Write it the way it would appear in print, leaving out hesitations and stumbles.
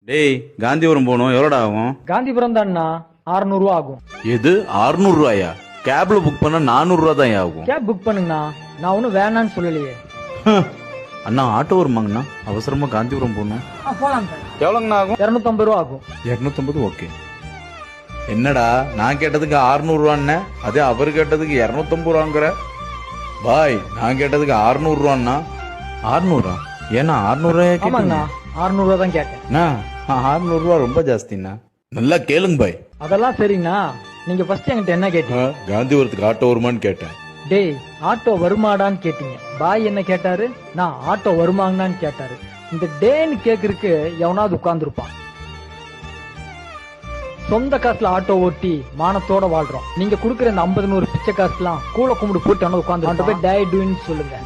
டேய் காந்திபுரம் போகணும், எவ்வளோடா ஆகும்? காந்திபுரம் தான்ண்ணா, 600 ரூபா ஆகும். எது 600 ரூபாயா? கேப்ல புக் பண்ண 400 ரூபா தான் ஆகும். கேப் புக் பண்ணுங்கண்ணா, நான் ஒன்னும் வேணான்னு சொல்லலையே. அண்ணா ஆட்டோ வருமாங்கண்ணா, அவசரமா காந்திபுரம் போகணும். போலாம். எவ்வளோங்கண்ணா ஆகும்? 250 ரூபா ஆகும். 250 ஓகே. என்னடா நான் கேட்டதுக்கு 600 ரூபான்னு, அதே அவர் கேட்டதுக்கு 250 ரூபாங்கிற? பாய் நான் கேட்டதுக்கு 600 ரூபான்னா 600 ஏன்னா 600 ஆமாங்கண்ணா, 600 ரூபா தான் கேட்டேன். 600 ரூபா ரொம்ப ஜாஸ்திண்ணா. நல்லா கேளுங்க பாய். அதெல்லாம் சரிங்கண்ணா, நீங்க ஃபர்ஸ்ட் என்கிட்ட என்ன கேட்டீங்க? காந்திபுரத்துக்கு ஆட்டோ வருமான்னு கேட்டேன். டேய் ஆட்டோ வருமாடான்னு கேட்டீங்க, பாய் என்ன கேட்டாரு? நான் ஆட்டோ வருமாங்கன்னு கேட்டாரு. இந்த டேன்னு கேக்குறதுக்கு எவனாவது உட்கார்ந்துருப்பான். சொந்த காசுல ஆட்டோ ஓட்டி மானத்தோட வாழ்றோம். நீங்க குடுக்கற இந்த 50 100 பிச்சை காசுலாம் கூல கும்பிடு போட்டு உட்காந்து டே டூன்னு சொல்லுங்க.